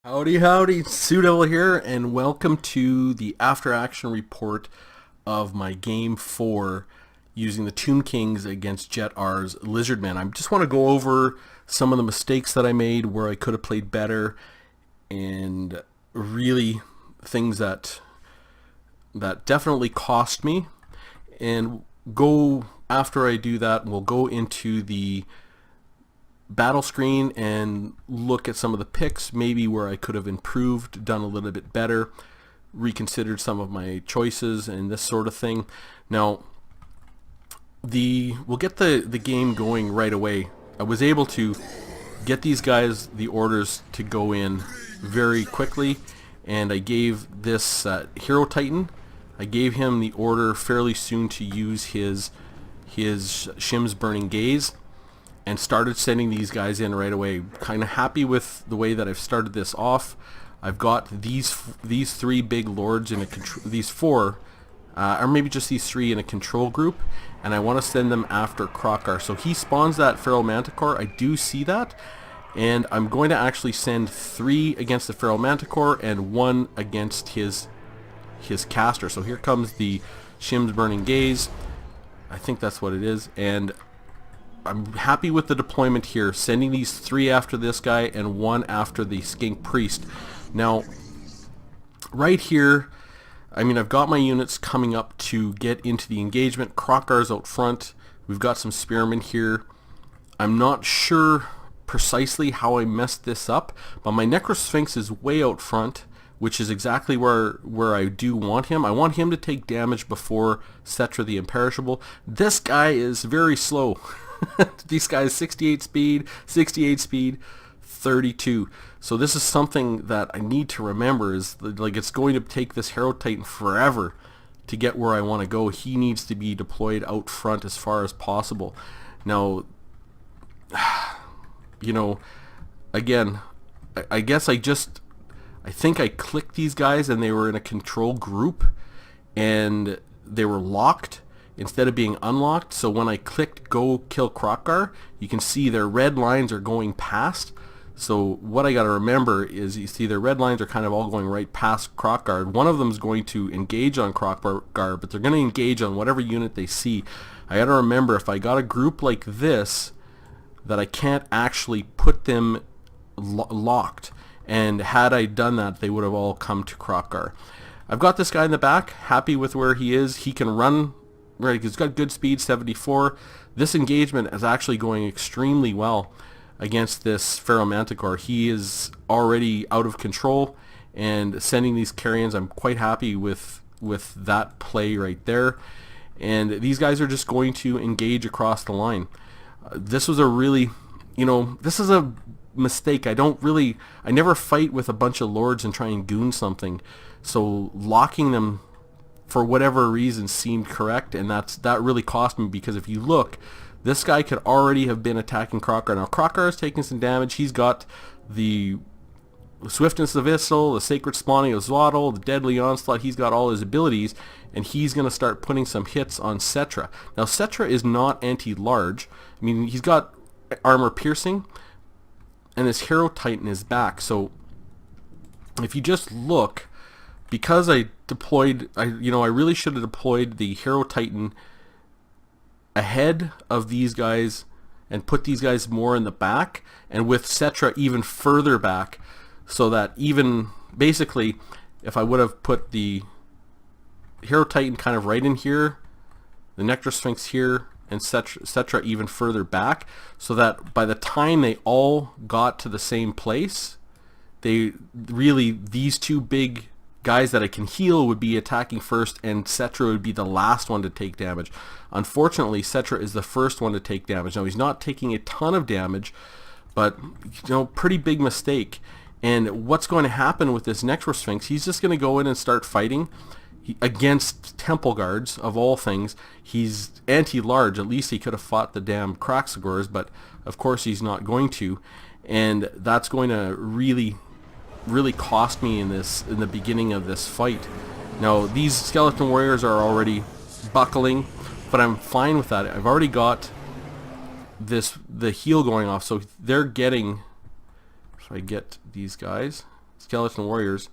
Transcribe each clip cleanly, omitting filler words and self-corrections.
Howdy, howdy, Sue Devil here, and welcome to the after action report of my game 4 using the Tomb Kings against Jet R's Lizardmen. I just want to go over some of the mistakes that I made, where I could have played better, and really things that definitely cost me. And after I do that, we'll go into the battle screen and look at some of the picks, maybe where I could have improved, done a little bit better, reconsidered some of my choices and this sort of thing. Now, we'll get the game going right away. I was able to get these guys the orders to go in very quickly, and I gave this Hero Titan, I gave him the order fairly soon to use his Shim's Burning Gaze, and started sending these guys in right away. Kind of happy with the way that I've started this off. I've got these three big lords in these four, or maybe just these three in a control group, and I want to send them after Krokar. So he spawns that Feral Manticore. I do see that, and I'm going to actually send 3 against the Feral Manticore and 1 against his caster. So here comes the Shim's Burning Gaze. I think that's what it is, and I'm happy with the deployment here, sending these 3 after this guy and 1 after the Skink Priest. Now, right here, I mean, I've got my units coming up to get into the engagement. Krokar's out front. We've got some spearmen here. I'm not sure precisely how I messed this up, but my Necrosphinx is way out front, which is exactly where I do want him. I want him to take damage before Cetra the Imperishable. This guy is very slow. These guys 68 speed, 32. So this is something that I need to remember, is like it's going to take this Hero Titan forever to get where I want to go. He needs to be deployed out front as far as possible. Now, you know, again, I guess I think I clicked these guys and they were in a control group and they were locked instead of being unlocked. So when I clicked go kill Krokar, you can see their red lines are going past. So what I got to remember is, you see their red lines are kind of all going right past Krokar. One of them is going to engage on Krokar, but they're going to engage on whatever unit they see. I got to remember, if I got a group like this, that I can't actually put them locked. And had I done that, they would have all come to Krokar. I've got this guy in the back, happy with where he is. He can run. Right, he's got good speed, 74. This engagement is actually going extremely well against this Feral Manticore. He is already out of control and sending these carrions. I'm quite happy with that play right there. And these guys are just going to engage across the line. This was a really, this is a mistake. I never fight with a bunch of lords and try and goon something. So locking them for whatever reason seemed correct, and that really cost me, because if you look, this guy could already have been attacking Krokar. Now Krokar is taking some damage. He's got the Swiftness of Issel, the Sacred Spawning of Zwaddle, the Deadly Onslaught. He's got all his abilities, and he's going to start putting some hits on Cetra. Now Cetra is not anti-large. I mean, he's got armor piercing, and his Hero Titan is back. So if you just look, because I deployed, I really should have deployed the Hero Titan ahead of these guys and put these guys more in the back, and with Cetra even further back, so that even basically if I would have put the Hero Titan kind of right in here, the Necrosphinx here, and Cetra even further back, so that by the time they all got to the same place, these two big guys that I can heal would be attacking first, and Cetra would be the last one to take damage. Unfortunately, Cetra is the first one to take damage. Now, he's not taking a ton of damage, but pretty big mistake. And what's going to happen with this Necrosphinx, he's just going to go in and start fighting against Temple Guards, of all things. He's anti-large. At least he could have fought the damn Kroxigors, but of course he's not going to. And that's going to really cost me in the beginning of this fight. Now, these skeleton warriors are already buckling, but I'm fine with that. I've already got the heal going off, so they're getting, if I get these guys, skeleton warriors,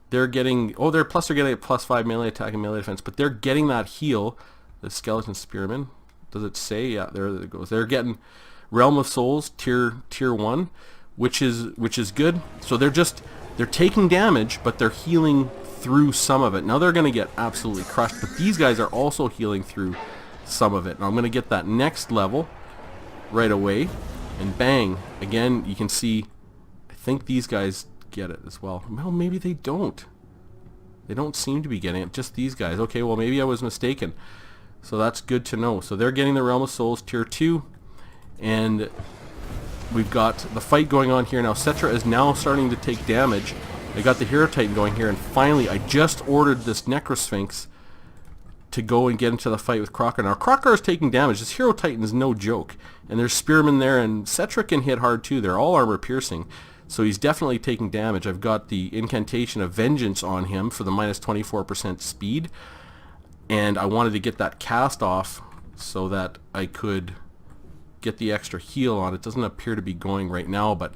they're getting, oh, they're getting a +5 melee attack and melee defense, but they're getting that heal. The skeleton spearmen, does it say? Yeah, there it goes. They're getting Realm of Souls tier 1, which is good. So they're taking damage, but they're healing through some of it. Now they're going to get absolutely crushed, but these guys are also healing through some of it. And I'm going to get that next level right away, and bang, again, you can see, I think these guys get it as well. Well, maybe they don't. They don't seem to be getting it, just these guys. Okay, well, maybe I was mistaken. So that's good to know. So they're getting the Realm of Souls tier 2, and we've got the fight going on here now. Cetra is now starting to take damage. I got the Hero Titan going here, and finally I just ordered this Necrosphinx to go and get into the fight with Crocker. Now Crocker is taking damage. This Hero Titan is no joke, and there's Spearmen there, and Cetra can hit hard too. They're all armor piercing, so he's definitely taking damage. I've got the Incantation of Vengeance on him for the -24% speed, and I wanted to get that cast off so that I could get the extra heal on. It doesn't appear to be going right now, but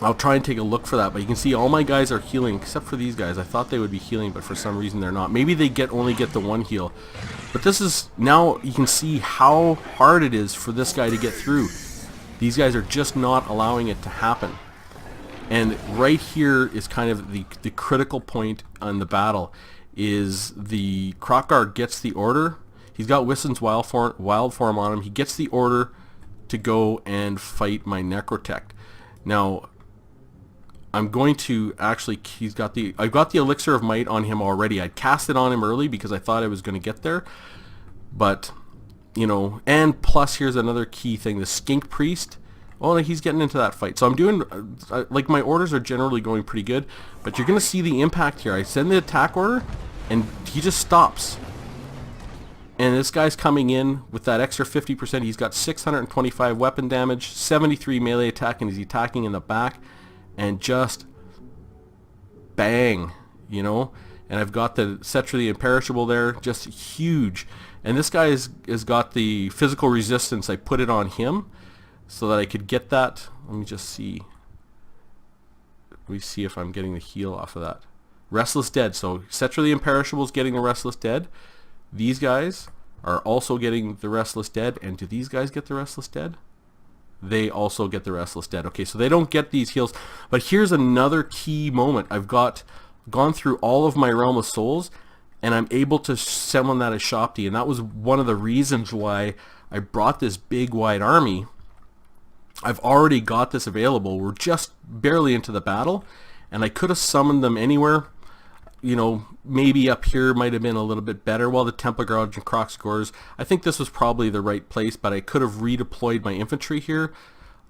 I'll try and take a look for that. But you can see all my guys are healing except for these guys. I thought they would be healing, but for some reason they're not. Maybe they only get the one heal. But this is, now you can see how hard it is for this guy to get through. These guys are just not allowing it to happen. And right here is kind of the critical point on the battle, is the Kroq-Garr gets the order. He's got Wissen's wild form on him. He gets the order to go and fight my Necrotect. Now, I'm going to actually, I've got the Elixir of Might on him already. I cast it on him early because I thought I was going to get there. But, you know, and plus here's another key thing, the Skink Priest. Oh, he's getting into that fight. So I'm doing, like, my orders are generally going pretty good, but you're going to see the impact here. I send the attack order, and he just stops. And this guy's coming in with that extra 50%. He's got 625 weapon damage, 73 melee attack, and he's attacking in the back. And just bang, you know. And I've got the Cetra the Imperishable there, just huge. And this guy has got the physical resistance. I put it on him so that I could get that. Let me just see. Let me see if I'm getting the heal off of that. Restless Dead. So Cetra the Imperishable is getting the Restless Dead. These guys are also getting the Restless Dead. And do these guys get the Restless Dead? They also get the Restless Dead. Okay, so they don't get these heals. But here's another key moment. I've gone through all of my Realm of Souls, and I'm able to summon that as Shopti. And that was one of the reasons why I brought this big wide army. I've already got this available. We're just barely into the battle, and I could have summoned them anywhere. You know, maybe up here might have been a little bit better. Well, the Temple Guard and Kroq-Garrs, I think this was probably the right place, but I could have redeployed my infantry here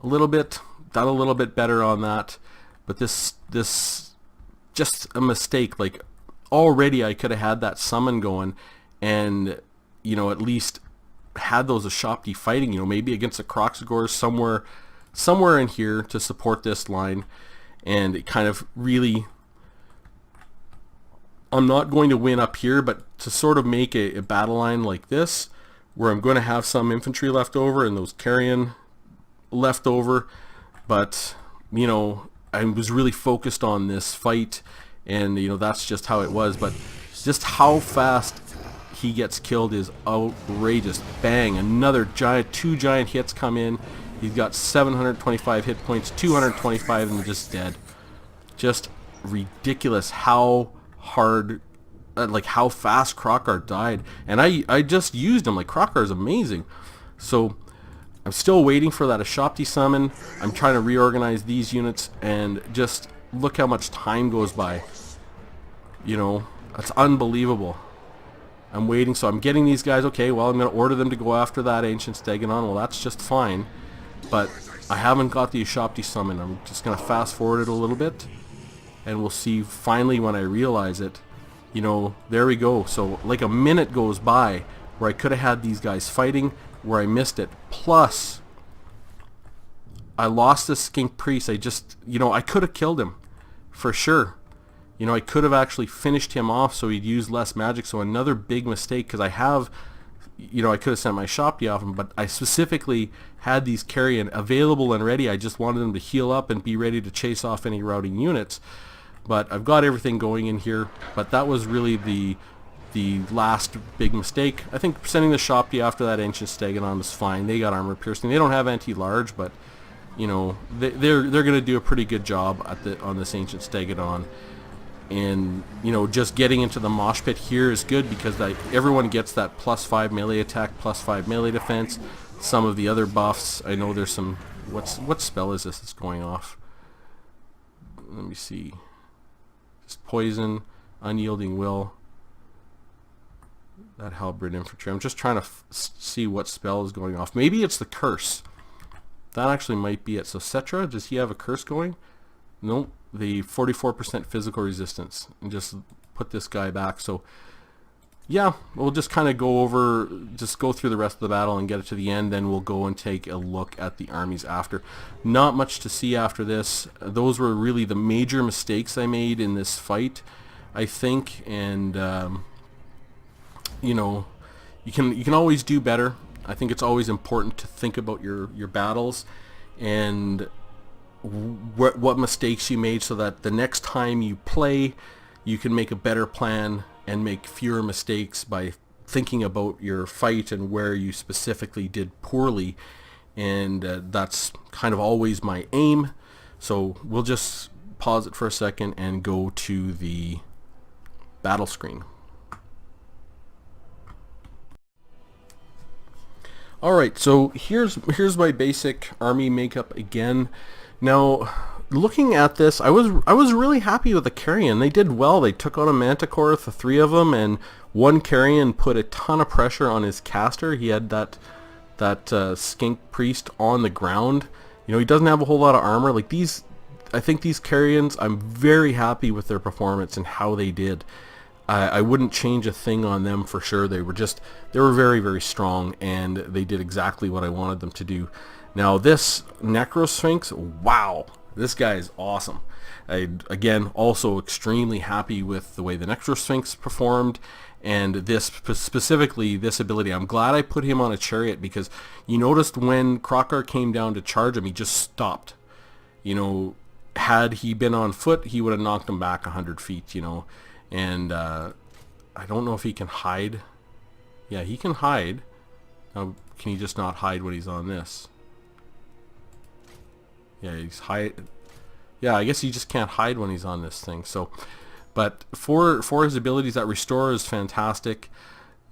a little bit, done a little bit better on that. But this just a mistake. Like, already I could have had that summon going, and, you know, at least had those Ashopti fighting, you know, maybe against the Kroq-Garrs somewhere in here to support this line. And it kind of really, I'm not going to win up here, but to sort of make a battle line like this, where I'm going to have some infantry left over and those carrion left over, but, you know, I was really focused on this fight, and, you know, that's just how it was. But just how fast he gets killed is outrageous. Bang, another two giant hits come in. He's got 725 hit points, 225, and just dead. Just ridiculous how hard, like how fast Kroq-Garr died. And I just used him. Like, Kroq-Garr is amazing. So I'm still waiting for that Ashopti summon. I'm trying to reorganize these units, and just look how much time goes by. You know, that's unbelievable. I'm waiting, so I'm getting these guys. Okay, well, I'm going to order them to go after that Ancient Stegonon. Well, that's just fine. But I haven't got the Ashopti summon. I'm just going to fast forward it a little bit, and we'll see finally when I realize it. You know, there we go. So like a minute goes by where I could have had these guys fighting, where I missed it. Plus, I lost this Skink Priest. You know, I could have killed him for sure. You know, I could have actually finished him off so he'd use less magic. So another big mistake, because I have you know, I could have sent my Shopty off him, but I specifically had these carrion available and ready. I just wanted them to heal up and be ready to chase off any routing units. But I've got everything going in here. But that was really the last big mistake. I think sending the Shopty after that Ancient Stegodon was fine. They got armor piercing. They don't have anti-large, but you know, they're going to do a pretty good job on this Ancient Stegodon. And you know, just getting into the mosh pit here is good because everyone gets that +5 melee attack, +5 melee defense. Some of the other buffs, I know there's some. What spell is this that's going off? Let me see. Just poison, unyielding will. That halberd infantry. I'm just trying to see what spell is going off. Maybe it's the curse. That actually might be it. So Cetra, does he have a curse going? Nope. The 44% physical resistance, and just put this guy back. So yeah, we'll just kind of go through the rest of the battle and get it to the end, then we'll go and take a look at the armies after. Not much to see after this. Those were really the major mistakes I made in this fight, I think. And you know, you can always do better. I think it's always important to think about your battles and what mistakes you made, so that the next time you play, you can make a better plan and make fewer mistakes by thinking about your fight and where you specifically did poorly. And that's kind of always my aim. So we'll just pause it for a second and go to the battle screen. Alright, so here's my basic army makeup again. Now, looking at this, I was really happy with the carrion. They did well. They took out a Manticore, the 3 of them, and one carrion put a ton of pressure on his caster. He had that skink priest on the ground. You know, he doesn't have a whole lot of armor. Like these, I think these carrions, I'm very happy with their performance and how they did. I wouldn't change a thing on them for sure. They were very, very strong, and they did exactly what I wanted them to do. Now this Necrosphinx, wow, this guy is awesome. Again, also extremely happy with the way the Necrosphinx performed, and this specifically, this ability. I'm glad I put him on a chariot, because you noticed when Krokar came down to charge him, he just stopped. You know, had he been on foot, he would have knocked him back 100 feet, you know. And I don't know if he can hide. Yeah, he can hide. Now, can he just not hide when he's on this? Yeah, he's hide. Yeah, I guess he just can't hide when he's on this thing. So, but for his abilities, that restore is fantastic.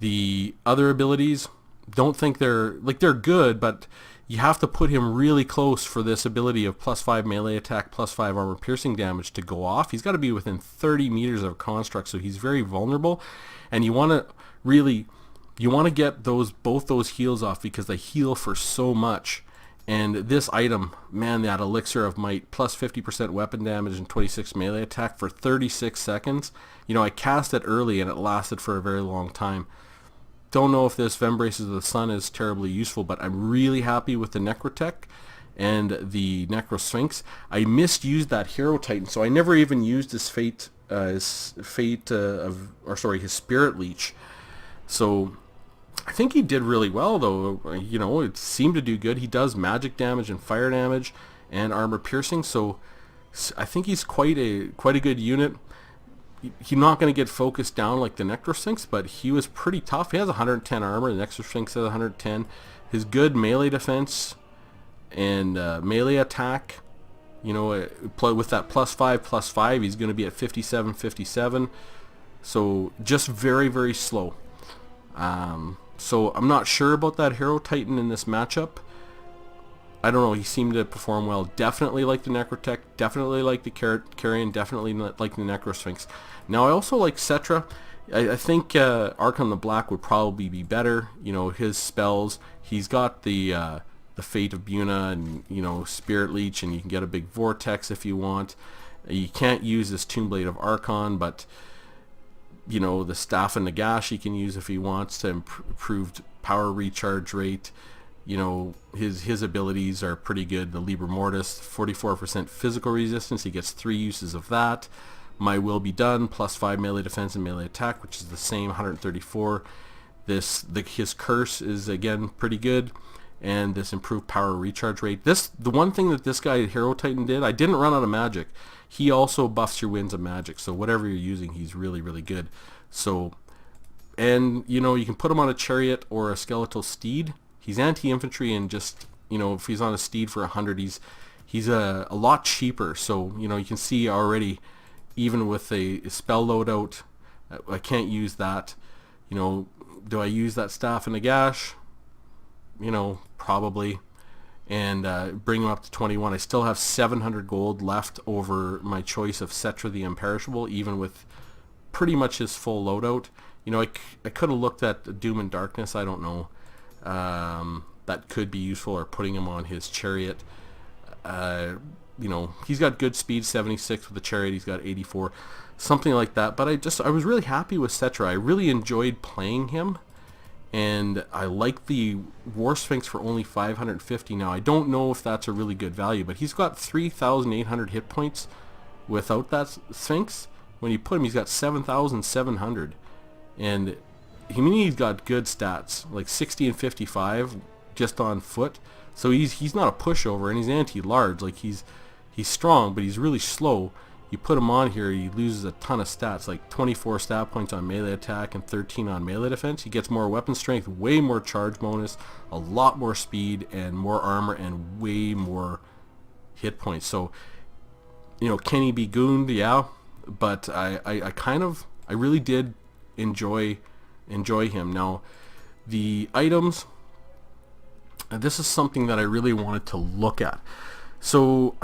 The other abilities, don't think they're good, but you have to put him really close for this ability of +5 melee attack, +5 armor piercing damage to go off. He's got to be within 30 meters of a construct, so he's very vulnerable. And you want to get both those heals off, because they heal for so much. And this item, man, that Elixir of Might, plus 50% weapon damage and 26 melee attack for 36 seconds. You know, I cast it early and it lasted for a very long time. Don't know if this Vembraces of the Sun is terribly useful, but I'm really happy with the Necrotech and the Necrosphinx. I misused that Hero Titan, so I never even used his his Spirit Leech. So I think he did really well, though. You know, it seemed to do good. He does magic damage and fire damage and armor piercing, so I think he's quite a good unit. He's not going to get focused down like the Necrosphinx, but he was pretty tough. He has 110 armor. The Necrosphinx has 110. His good melee defense and melee attack, you know, with that +5/+5, he's going to be at 57. So just very, very slow. So I'm not sure about that Hero Titan in this matchup. I don't know. He seemed to perform well. Definitely like the Necrotech. Definitely like the Carrion. Definitely like the Necrosphinx. Now I also like Cetra. I think Archon the Black would probably be better. You know, his spells. He's got the Fate of Buna and, you know, Spirit Leech, and you can get a big Vortex if you want. You can't use this Tomb Blade of Archon, but you know, the Staff of Nagash he can use if he wants to improve power recharge rate. You know, his abilities are pretty good. The Liber Mortis, 44% physical resistance. He gets 3 uses of that. My Will Be Done, +5 melee defense and melee attack, which is the same, 134. His curse is again pretty good, and this improved power recharge rate. The one thing that this guy Hero Titan did, I didn't run out of magic. He also buffs your winds of magic, so whatever you're using, he's really, really good. So, and you know, you can put him on a chariot or a skeletal steed. He's anti-infantry, and just, you know, if he's on a steed for 100, he's a lot cheaper. So, you know, you can see already, even with a spell loadout, I can't use that. You know, do I use that staff in a gash? You know, probably. And bring him up to 21. I still have 700 gold left over my choice of Cetra the Imperishable, even with pretty much his full loadout. You know, I could have looked at Doom and Darkness. I don't know. That could be useful, or putting him on his chariot. You know, he's got good speed, 76 with the chariot. He's got 84, something like that. But I was really happy with Cetra. I really enjoyed playing him. And I like the War Sphinx for only 550 now. I don't know if that's a really good value, but he's got 3,800 hit points without that Sphinx. When you put him, he's got 7,700. And he's got good stats, like 60 and 55 just on foot. So he's not a pushover, and he's anti-large. Like he's strong, but he's really slow. You put him on here, he loses a ton of stats, like 24 stat points on melee attack and 13 on melee defense. He gets more weapon strength, way more charge bonus, a lot more speed, and more armor, and way more hit points. So, you know, can he be gooned? Yeah, but I really did enjoy him. Now, the items, this is something that I really wanted to look at. So,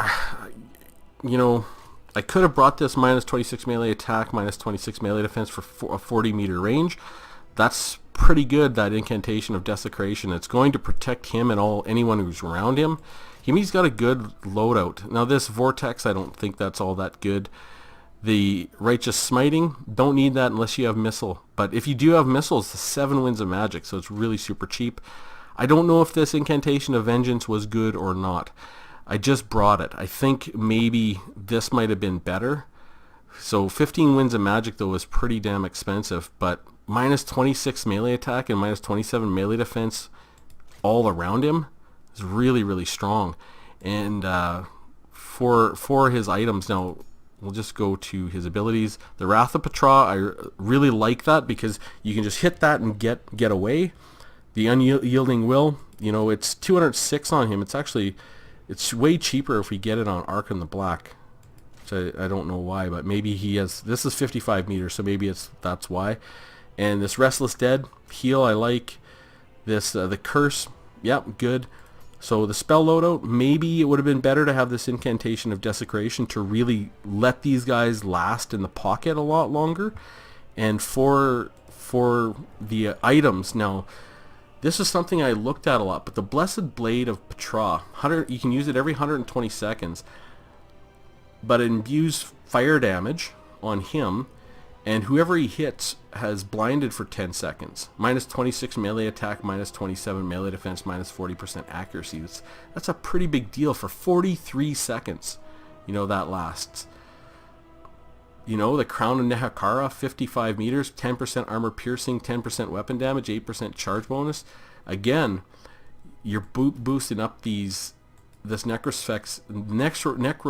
you know, I could have brought this minus 26 melee attack, minus 26 melee defense for a 40 meter range. That's pretty good, that incantation of desecration. It's going to protect him and anyone who's around him. He's got a good loadout. Now this vortex, I don't think that's all that good. The righteous smiting, don't need that unless you have missile. But if you do have missiles, the 7 winds of magic, so it's really super cheap. I don't know if this incantation of vengeance was good or not. I just brought it. I think maybe this might have been better. So 15 winds of magic though is pretty damn expensive, but minus 26 melee attack and minus 27 melee defense all around him is really, really strong. And for his items, now we'll just go to his abilities. The Wrath of Petra, I really like that because you can just hit that and get away. The Unyielding Will, you know, it's 206 on him. It's way cheaper if we get it on Ark in the Black. So I don't know why, but maybe he has. This is 55 meters, so maybe that's why. And this Restless Dead heal, I like. This the Curse, yep, good. So the spell loadout, maybe it would have been better to have this incantation of desecration to really let these guys last in the pocket a lot longer. And for the items now. This is something I looked at a lot, but the Blessed Blade of Petra, you can use it every 120 seconds, but it imbues fire damage on him, and whoever he hits has blinded for 10 seconds. Minus 26 melee attack, minus 27 melee defense, minus 40% accuracy. That's a pretty big deal for 43 seconds. You know, that lasts. You know, the Crown of Nehakara, 55 meters, 10% armor piercing, 10% weapon damage, 8% charge bonus. Again, you're boosting up this Necro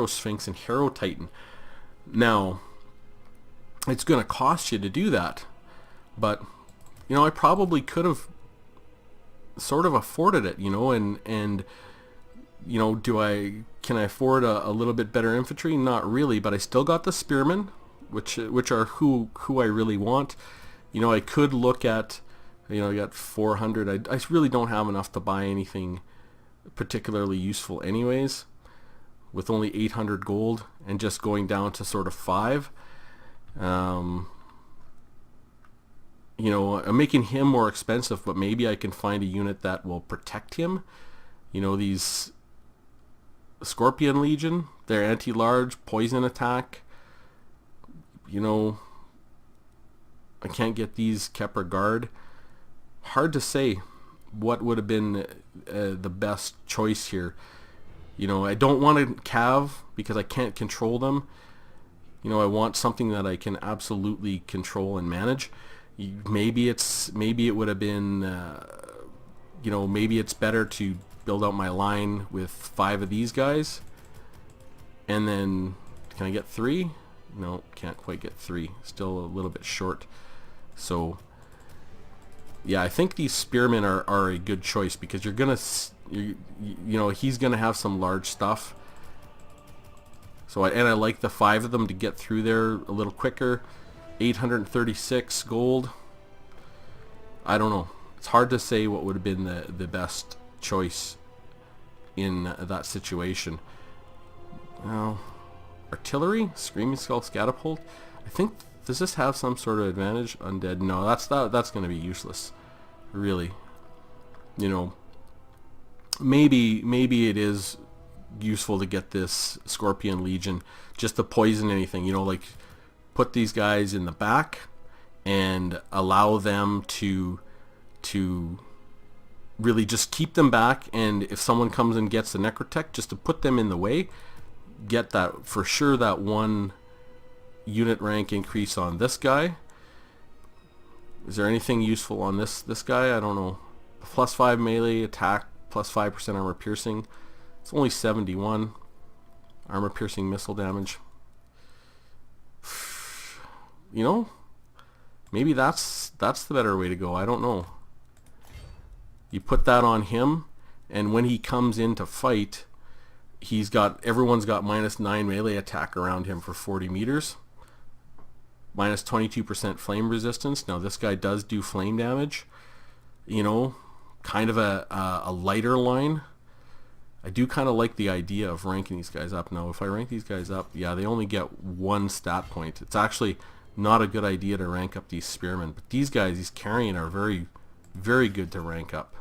Sphinx and Hero Titan. Now, it's going to cost you to do that. But, you know, I probably could have sort of afforded it, you know, and you know, can I afford a little bit better infantry? Not really, but I still got the Spearmen, which are who I really want. You know, I could look at, you know, I got 400. I really don't have enough to buy anything particularly useful anyways, with only 800 gold and just going down to sort of 5. You know, I'm making him more expensive, but maybe I can find a unit that will protect him. You know, these Scorpion Legion, they're anti-large, poison attack. You know, I can't get these Kepler Guard. Hard to say what would have been the best choice here. You know, I don't want a Cav because I can't control them. You know, I want something that I can absolutely control and manage. Maybe it would have been, you know, maybe it's better to build out my line with 5 of these guys, and then can I get 3? No, can't quite get 3. Still a little bit short. So yeah, I think these spearmen are a good choice, because you're gonna, you know, he's gonna have some large stuff. So I like the 5 of them to get through there a little quicker. 836 gold. I don't know. It's hard to say what would have been the best choice in that situation. Well, artillery, screaming skull, scatapult. I think, does this have some sort of advantage? Undead. No, that's going to be useless. Really. You know, maybe it is useful to get this Scorpion Legion just to poison anything. You know, like put these guys in the back and allow them to really just keep them back, and if someone comes and gets the Necrotech, just to put them in the way, get that for sure, that 1 unit rank increase on this guy. Is there anything useful on this guy? I don't know. +5 melee attack, +5% armor piercing. It's only 71 armor piercing missile damage. You know, maybe that's the better way to go. I don't know. You put that on him, and when he comes in to fight, everyone's got -9 melee attack around him for 40 meters. -22% flame resistance. Now this guy does do flame damage. You know, kind of a lighter line. I do kind of like the idea of ranking these guys up. Now if I rank these guys up, yeah, they only get 1 stat point. It's actually not a good idea to rank up these spearmen. But these guys, these carrion, are very, very good to rank up.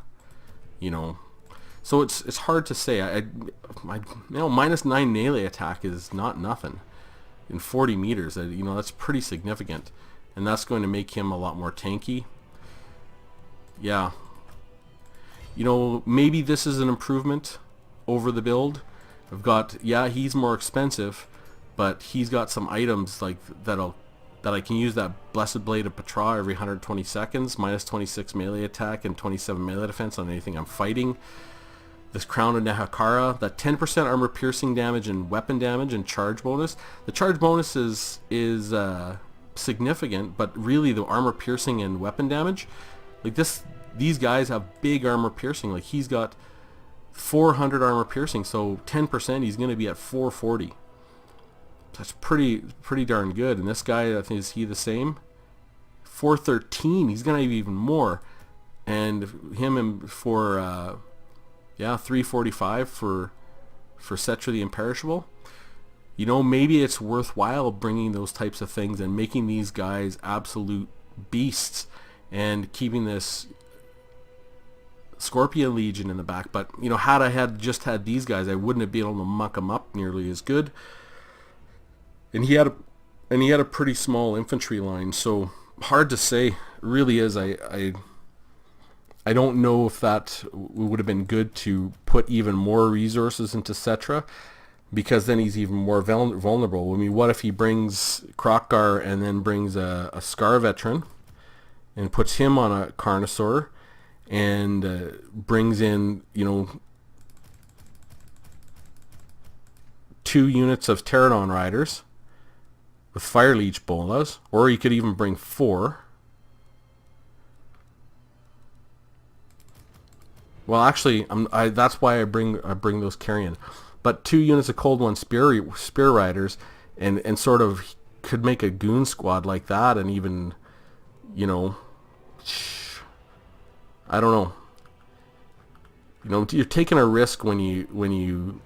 You know, so it's hard to say. You know, -9 melee attack is not nothing in 40 meters. You know, that's pretty significant, and that's going to make him a lot more tanky. Yeah, you know, maybe this is an improvement over the build. I've got, yeah, he's more expensive, but he's got some items like that I can use. That Blessed Blade of Petra every 120 seconds, -26 melee attack and 27 melee defense on anything I'm fighting. This Crown of Nehakara, that 10% armor piercing damage and weapon damage and charge bonus. The charge bonus is significant, but really the armor piercing and weapon damage, like these guys have big armor piercing. Like he's got 400 armor piercing, so 10%, he's going to be at 440. That's pretty darn good. And this guy, I think, is he the same? 413. He's gonna have even more. And him for yeah, 345 for Cetra the Imperishable. You know, maybe it's worthwhile bringing those types of things and making these guys absolute beasts and keeping this Scorpion Legion in the back. But you know, had I just had these guys, I wouldn't have been able to muck them up nearly as good. And he had a pretty small infantry line, so hard to say. It really is. I don't know if that would have been good to put even more resources into Cetra, because then he's even more vulnerable. I mean, what if he brings Kroq-Gar and then brings a Scar Veteran and puts him on a Carnosaur and brings in, you know, 2 units of Pterodon Riders with Fire Leech Bolas, or you could even bring 4. Well, actually, that's why I bring those carrion. But 2 units of Cold One Spear Riders, and sort of could make a goon squad like that, and even, you know, I don't know. You know, you're taking a risk the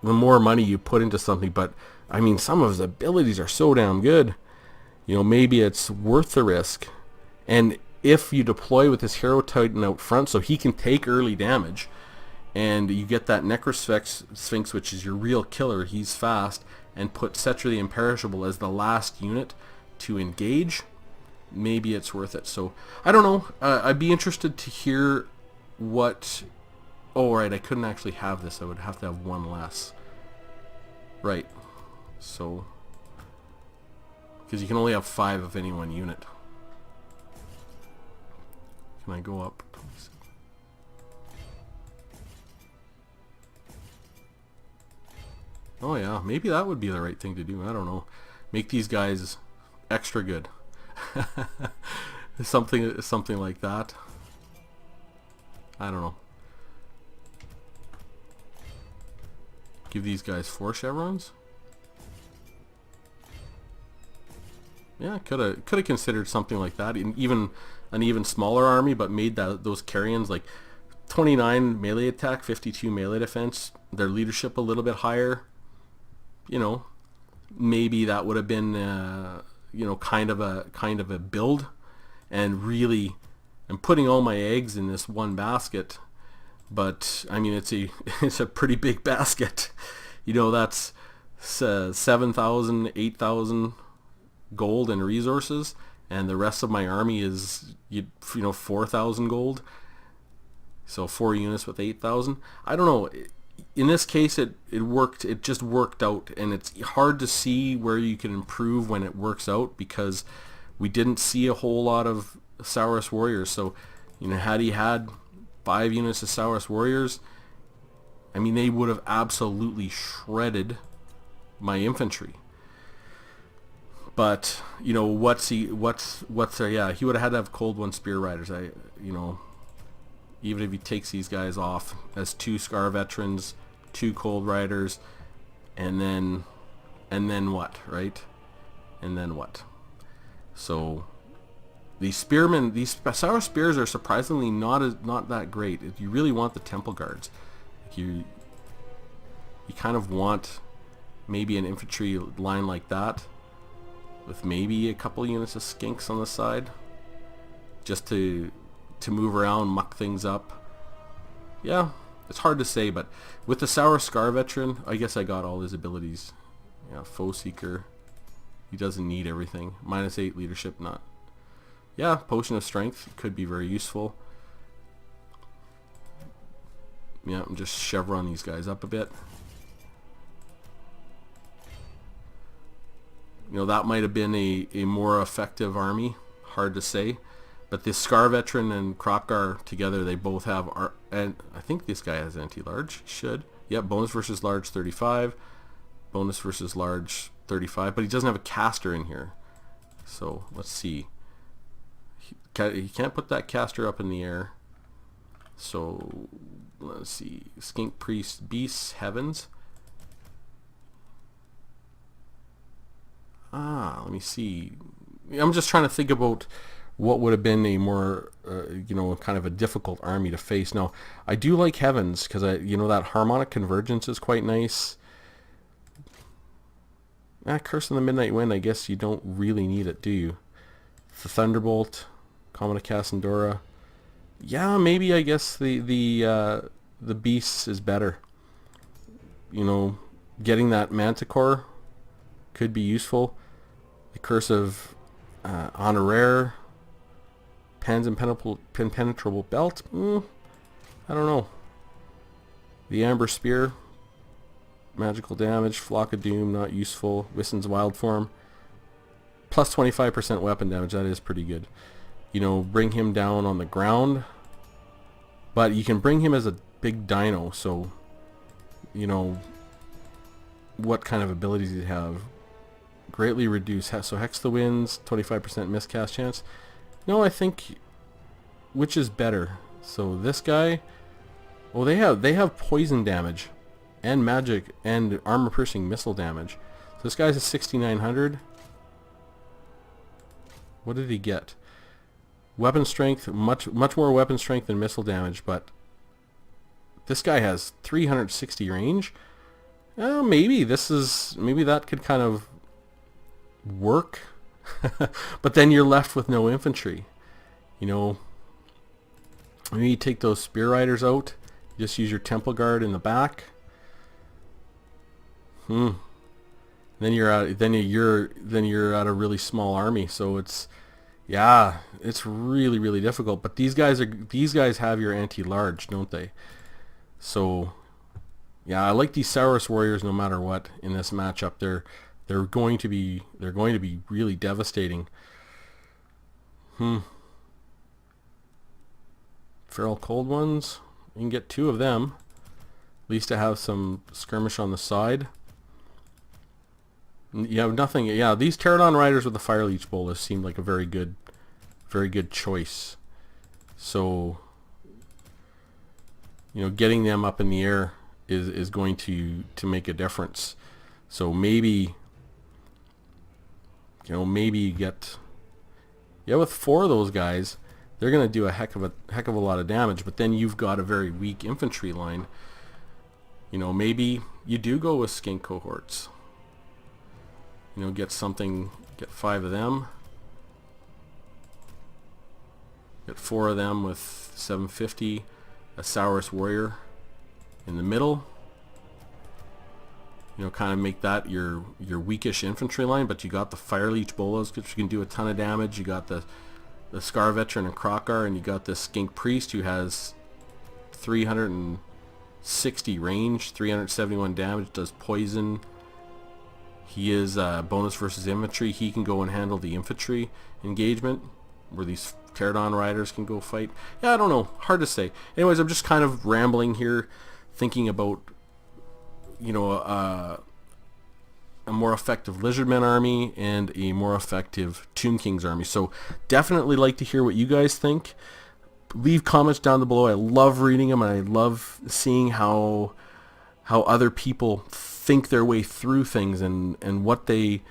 more money you put into something, but I mean, some of his abilities are so damn good. You know, maybe it's worth the risk. And if you deploy with this Hero Titan out front, so he can take early damage, and you get that Necrosphinx, which is your real killer, he's fast, and put Cetra the Imperishable as the last unit to engage, maybe it's worth it. So, I don't know. I'd be interested to hear what... Oh, right, I couldn't actually have this. I would have to have 1 less. Right. So, because you can only have 5 of any one unit. Can I go up? Oh yeah, maybe that would be the right thing to do. I don't know. Make these guys extra good. something like that. I don't know. Give these guys 4 chevrons. Yeah, could have considered something like that. Even an even smaller army, but made those carrions like 29 melee attack, 52 melee defense. Their leadership a little bit higher. You know, maybe that would have been you know, kind of a build. And really, I'm putting all my eggs in this one basket. But I mean, it's a pretty big basket. You know, that's 7,000, 8,000 gold and resources, and the rest of my army is you know 4,000 gold. So 4 units with 8,000. I don't know. In this case, it worked. It just worked out, and it's hard to see where you can improve when it works out because we didn't see a whole lot of Saurus warriors. So, you know, had he had 5 units of Saurus warriors, I mean, they would have absolutely shredded my infantry. But, you know, what's there? Yeah, he would have had to have Cold One Spear Riders. You know, even if he takes these guys off as 2 Scar Veterans, 2 Cold Riders, and then what, right? And then what? So these spearmen, these Saurus spears are surprisingly not that great. You really want the Temple Guards. You kind of want maybe an infantry line like that, with maybe a couple units of skinks on the side, just to move around, muck things up. Yeah, it's hard to say, but with the Saurus Scar Veteran, I guess I got all his abilities. Yeah, Foe Seeker. He doesn't need everything. -8 leadership, not. Yeah, Potion of Strength could be very useful. Yeah, and just chevron these guys up a bit. You know, that might have been a more effective army. Hard to say. But the Scar Veteran and Kropgar together, they both have... and I think this guy has anti-large. Should. Yep, bonus versus large 35. Bonus versus large 35. But he doesn't have a caster in here. So, let's see. He can't put that caster up in the air. So, let's see. Skink Priest, Beasts, Heavens. Let me see. I'm just trying to think about what would have been a more, you know, kind of a difficult army to face. Now, I do like Heavens because you know, that harmonic convergence is quite nice. Curse of the Midnight Wind, I guess you don't really need it, do you? The Thunderbolt, Common of Cassandora. Yeah, maybe I guess the Beasts is better. You know, getting that Manticore could be useful. The Curse of Honoraire, Pan's Impenetrable Belt. I don't know. The Amber Spear, magical damage. Flock of Doom, not useful. Wissen's Wild Form, plus 25% weapon damage. That is pretty good. You know, bring him down on the ground, but you can bring him as a big dino. So, you know, what kind of abilities do you have? Greatly reduce. So Hex the Winds, 25% miscast chance. No, I think which is better. So this guy, well, they have poison damage and magic and armor piercing missile damage. So this guy's a 6,900. What did he get? Weapon strength, much more weapon strength than missile damage, but this guy has 360 range. Maybe that could kind of work. But then you're left with no infantry. You know, maybe you take those Spear Riders out, just use your Temple Guard in the back. Then you're at a really small army. So it's really difficult. But these guys have your anti-large, don't they? So yeah, I like these Saurus warriors no matter what in this matchup. They're going to be really devastating. Feral Cold Ones. You can get 2 of them. At least to have some skirmish on the side. You have nothing. Yeah, these Pterodon Riders with the Fire Leech Bolas seemed like a very good choice. So, getting them up in the air is going to make a difference. So maybe, maybe you get, with 4 of those guys, they're going to do a heck of a lot of damage. But then you've got a very weak infantry line. Maybe you do go with skink cohorts. Get 5 of them. Get 4 of them with 750. A Saurus Warrior in the middle. Kind of make that your weakish infantry line, but you got the Fire Leech Bolas, which can do a ton of damage. You got the Scar Veteran and Krokar, and you got the Skink Priest, who has 360 range, 371 damage, does poison. He is bonus versus infantry. He can go and handle the infantry engagement, where these Pterodon Riders can go fight. Yeah, I don't know. Hard to say. Anyways, I'm just kind of rambling here, thinking about, a more effective Lizardmen army and a more effective Tomb King's army. So definitely like to hear what you guys think. Leave comments down below. I love reading them, and I love seeing how other people think their way through things, and what they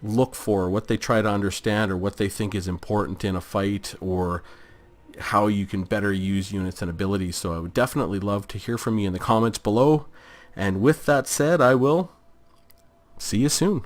look for, what they try to understand, or what they think is important in a fight, or how you can better use units and abilities. So I would definitely love to hear from you in the comments below. And with that said, I will see you soon.